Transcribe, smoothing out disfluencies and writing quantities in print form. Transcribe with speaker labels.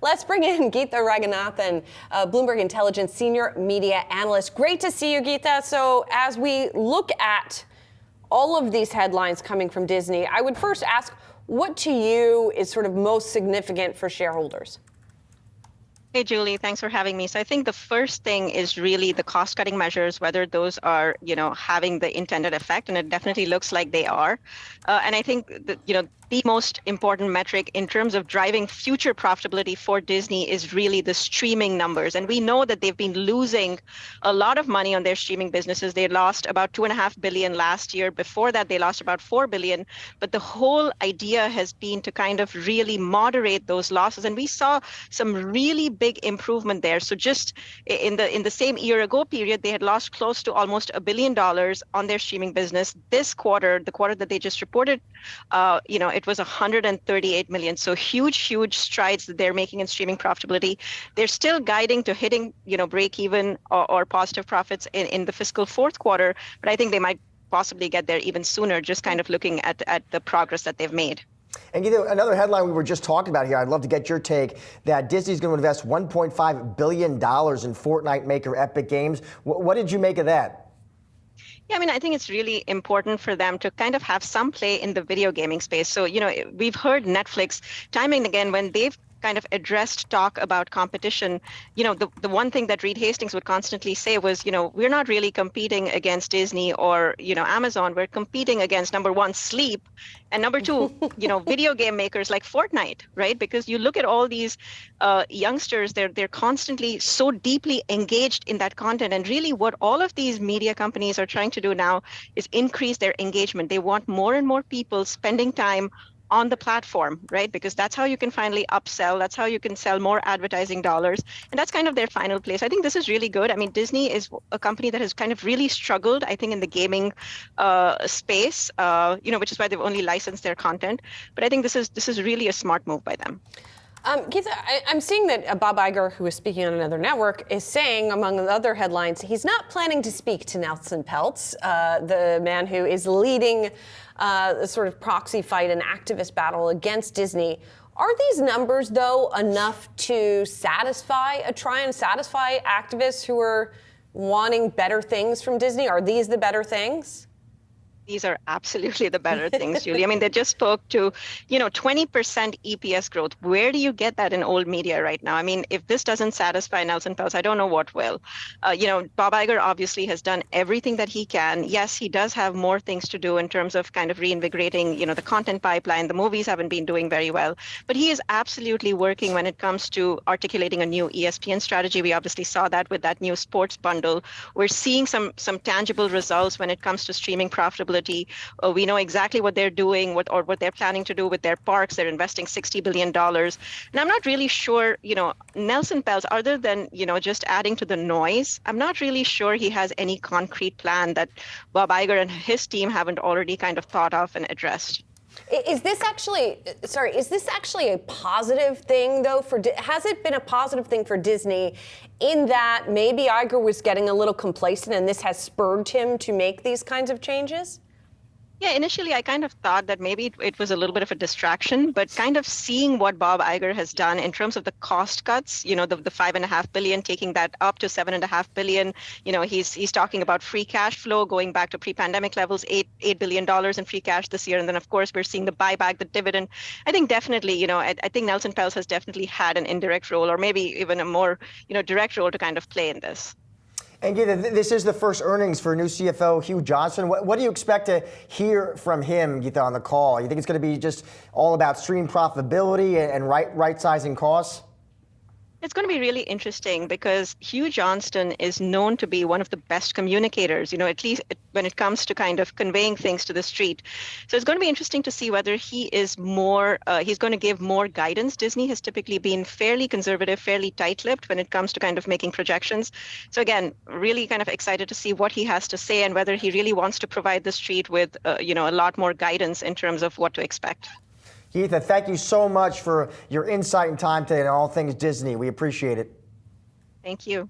Speaker 1: Let's bring in Geetha Ranganathan, Bloomberg Intelligence Senior Media Analyst. Great to see you, Geetha. So as we look at all of these headlines coming from Disney, I would first ask, what to you is sort of most significant for shareholders?
Speaker 2: Hey, Julie, thanks for having me. So I think the first thing is really the cost-cutting measures, whether those are, having the intended effect, and it definitely looks like they are. And I think that, the most important metric in terms of driving future profitability for Disney is really the streaming numbers. And we know that they've been losing a lot of money on their streaming businesses. They lost about $2.5 billion last year. Before that, they lost about $4 billion. But the whole idea has been to kind of really moderate those losses. And we saw some really big improvement there. So just in the same year ago period, they had lost close to almost $1 billion on their streaming business. This quarter, the quarter that they just reported, it was 138 million. So huge strides that they're making in streaming profitability. They're still guiding to hitting, break even or positive profits in the fiscal fourth quarter, but I think they might possibly get there even sooner, just kind of looking at the progress that they've made.
Speaker 3: And another headline we were just talking about here, I'd love to get your take, that Disney's going to invest $1.5 billion in Fortnite maker Epic Games. What did you make of that?
Speaker 2: Yeah, I mean, I think it's really important for them to kind of have some play in the video gaming space. So, we've heard Netflix time and again when they've kind of addressed talk about competition, the one thing that Reed Hastings would constantly say was, we're not really competing against Disney or, Amazon. We're competing against, number one, sleep, and number two, video game makers like Fortnite, right? Because you look at all these youngsters, they're constantly so deeply engaged in that content. And really what all of these media companies are trying to do now is increase their engagement. They want more and more people spending time on the platform, right? Because that's how you can finally upsell. That's how you can sell more advertising dollars. And that's kind of their final place. I think this is really good. I mean, Disney is a company that has kind of really struggled, I think, in the gaming space, which is why they've only licensed their content. But I think this is really a smart move by them.
Speaker 1: Geetha, I'm seeing that Bob Iger, who is speaking on another network, is saying, among the other headlines, he's not planning to speak to Nelson Peltz, the man who is leading the sort of proxy fight and activist battle against Disney. Are these numbers, though, enough to try and satisfy activists who are wanting better things from Disney? Are these the better things?
Speaker 2: These are absolutely the better things, Julie. I mean, they just spoke to, 20% EPS growth. Where do you get that in old media right now? I mean, if this doesn't satisfy Nelson Peltz, I don't know what will. Bob Iger obviously has done everything that he can. Yes, he does have more things to do in terms of kind of reinvigorating, the content pipeline. The movies haven't been doing very well, but he is absolutely working when it comes to articulating a new ESPN strategy. We obviously saw that with that new sports bundle. We're seeing some tangible results when it comes to streaming profitability. We know exactly what they're doing, what they're planning to do with their parks. They're investing $60 billion. And I'm not really sure, Nelson Peltz, other than, just adding to the noise, I'm not really sure he has any concrete plan that Bob Iger and his team haven't already kind of thought of and addressed.
Speaker 1: Is this actually a positive thing, though? Has it been a positive thing for Disney in that maybe Iger was getting a little complacent and this has spurred him to make these kinds of changes?
Speaker 2: Yeah, initially I kind of thought that maybe it was a little bit of a distraction, but kind of seeing what Bob Iger has done in terms of the cost cuts, the $5.5 billion, taking that up to $7.5 billion. He's talking about free cash flow going back to pre-pandemic levels, $8 billion in free cash this year. And then, of course, we're seeing the buyback, the dividend. I think definitely, I think Nelson Peltz has definitely had an indirect role, or maybe even a more, direct role to kind of play in this.
Speaker 3: And Geetha, this is the first earnings for new CFO Hugh Johnston. What do you expect to hear from him, Geetha, on the call? You think it's going to be just all about stream profitability and right-sizing costs?
Speaker 2: It's going to be really interesting because Hugh Johnston is known to be one of the best communicators, at least when it comes to kind of conveying things to the street. So it's going to be interesting to see whether he is he's going to give more guidance. Disney has typically been fairly conservative, fairly tight-lipped when it comes to kind of making projections. So again, really kind of excited to see what he has to say and whether he really wants to provide the street with, a lot more guidance in terms of what to expect.
Speaker 3: Geetha, thank you so much for your insight and time today on all things Disney. We appreciate it.
Speaker 2: Thank you.